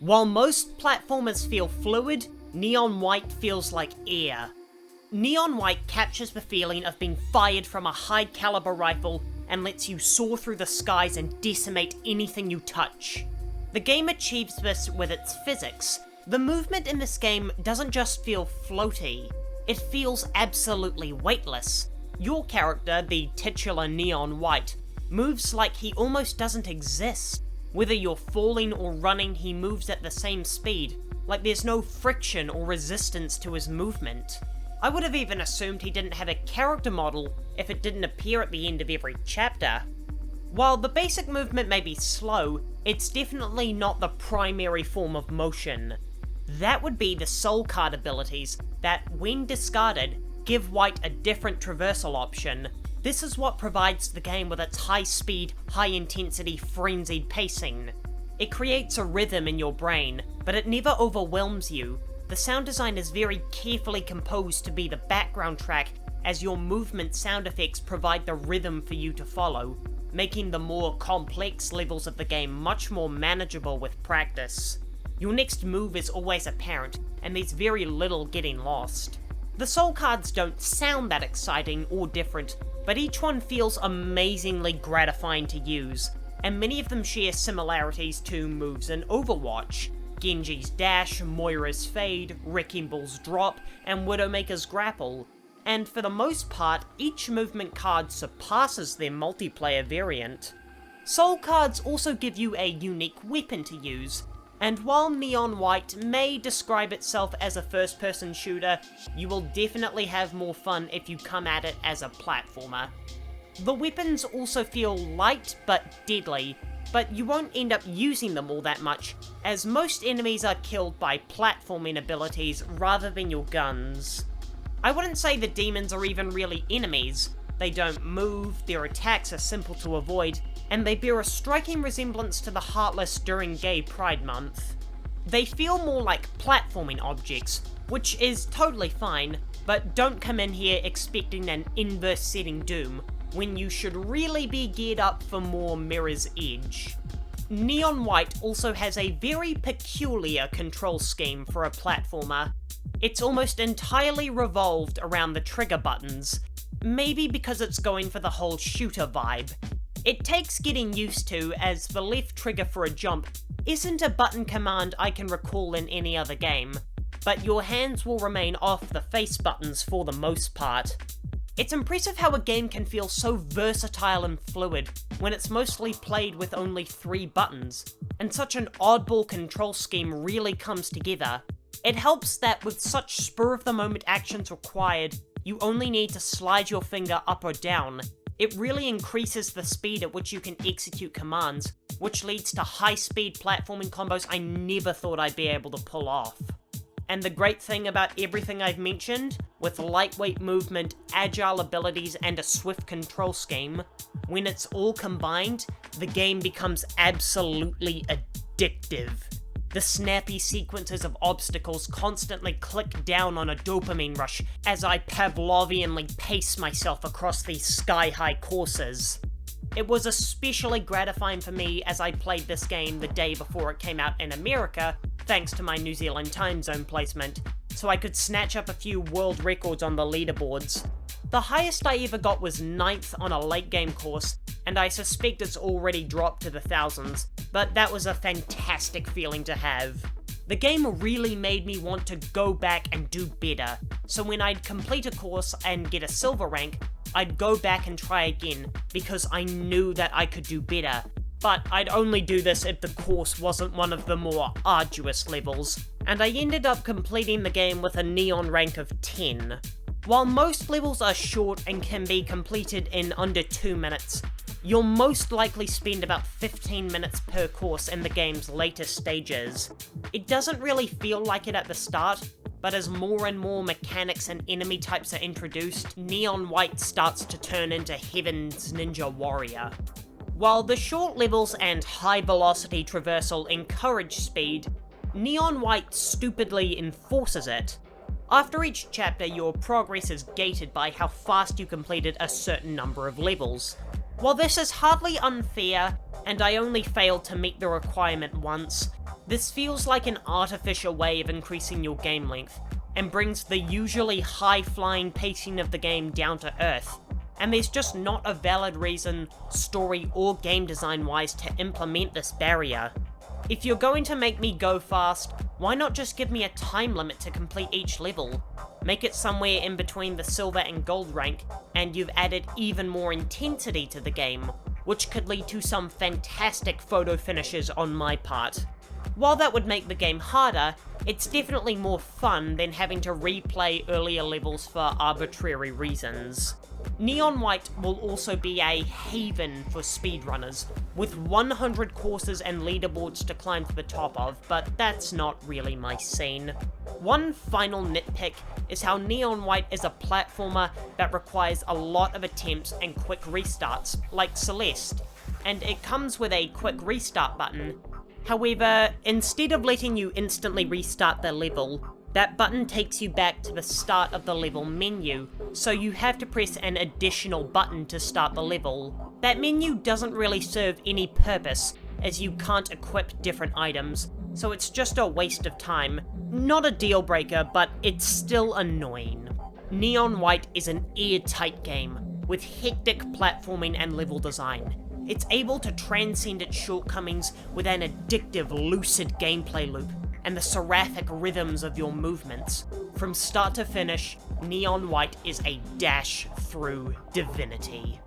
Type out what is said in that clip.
While most platformers feel fluid, Neon White feels like air. Neon White captures the feeling of being fired from a high-caliber rifle and lets you soar through the skies and decimate anything you touch. The game achieves this with its physics. The movement in this game doesn't just feel floaty, it feels absolutely weightless. Your character, the titular Neon White, moves like he almost doesn't exist. Whether you're falling or running, he moves at the same speed, like there's no friction or resistance to his movement. I would have even assumed he didn't have a character model if it didn't appear at the end of every chapter. While the basic movement may be slow, it's definitely not the primary form of motion. That would be the soul card abilities that, when discarded, give White a different traversal option. This is what provides the game with its high-speed, high-intensity, frenzied pacing. It creates a rhythm in your brain, but it never overwhelms you. The sound design is very carefully composed to be the background track, as your movement sound effects provide the rhythm for you to follow, making the more complex levels of the game much more manageable with practice. Your next move is always apparent, and there's very little getting lost. The soul cards don't sound that exciting or different, but each one feels amazingly gratifying to use, and many of them share similarities to moves in Overwatch. Genji's dash, Moira's fade, Wrecking Ball's drop, and Widowmaker's grapple. And for the most part, each movement card surpasses their multiplayer variant. Soul cards also give you a unique weapon to use, and while Neon White may describe itself as a first-person shooter, you will definitely have more fun if you come at it as a platformer. The weapons also feel light but deadly, but you won't end up using them all that much, as most enemies are killed by platforming abilities rather than your guns. I wouldn't say the demons are even really enemies. They don't move, their attacks are simple to avoid, and they bear a striking resemblance to the Heartless during Gay Pride Month. They feel more like platforming objects, which is totally fine, but don't come in here expecting an inverse setting Doom, when you should really be geared up for more Mirror's Edge. Neon White also has a very peculiar control scheme for a platformer. It's almost entirely revolved around the trigger buttons, maybe because it's going for the whole shooter vibe. It takes getting used to, as the left trigger for a jump isn't a button command I can recall in any other game, but your hands will remain off the face buttons for the most part. It's impressive how a game can feel so versatile and fluid when it's mostly played with only 3 buttons, and such an oddball control scheme really comes together. It helps that with such spur-of-the-moment actions required, you only need to slide your finger up or down. It really increases the speed at which you can execute commands, which leads to high-speed platforming combos I never thought I'd be able to pull off. And the great thing about everything I've mentioned, with lightweight movement, agile abilities, and a swift control scheme, when it's all combined, the game becomes absolutely addictive. The snappy sequences of obstacles constantly click down on a dopamine rush as I Pavlovianly pace myself across these sky-high courses. It was especially gratifying for me as I played this game the day before it came out in America, thanks to my New Zealand time zone placement, so I could snatch up a few world records on the leaderboards. The highest I ever got was 9th on a late game course, and I suspect it's already dropped to the thousands, but that was a fantastic feeling to have. The game really made me want to go back and do better, so when I'd complete a course and get a silver rank, I'd go back and try again, because I knew that I could do better. But I'd only do this if the course wasn't one of the more arduous levels, and I ended up completing the game with a neon rank of 10. While most levels are short and can be completed in under 2 minutes, you'll most likely spend about 15 minutes per course in the game's later stages. It doesn't really feel like it at the start, but as more and more mechanics and enemy types are introduced, Neon White starts to turn into Heaven's Ninja Warrior. While the short levels and high-velocity traversal encourage speed, Neon White stupidly enforces it. After each chapter, your progress is gated by how fast you completed a certain number of levels. While this is hardly unfair, and I only failed to meet the requirement once, This feels like an artificial way of increasing your game length, and brings the usually high-flying pacing of the game down to earth, and there's just not a valid reason, story or game design-wise, to implement this barrier. If you're going to make me go fast, why not just give me a time limit to complete each level? Make it somewhere in between the silver and gold rank, and you've added even more intensity to the game, which could lead to some fantastic photo finishes on my part. While that would make the game harder, it's definitely more fun than having to replay earlier levels for arbitrary reasons. Neon White will also be a haven for speedrunners, with 100 courses and leaderboards to climb to the top of, but that's not really my scene. One final nitpick is how Neon White is a platformer that requires a lot of attempts and quick restarts, like Celeste, and it comes with a quick restart button. However, instead of letting you instantly restart the level, that button takes you back to the start of the level menu, so you have to press an additional button to start the level. That menu doesn't really serve any purpose, as you can't equip different items, so it's just a waste of time. Not a deal breaker, but it's still annoying. Neon White is an airtight game, with hectic platforming and level design. It's able to transcend its shortcomings with an addictive, lucid gameplay loop, and the seraphic rhythms of your movements. From start to finish, Neon White is a dash through divinity.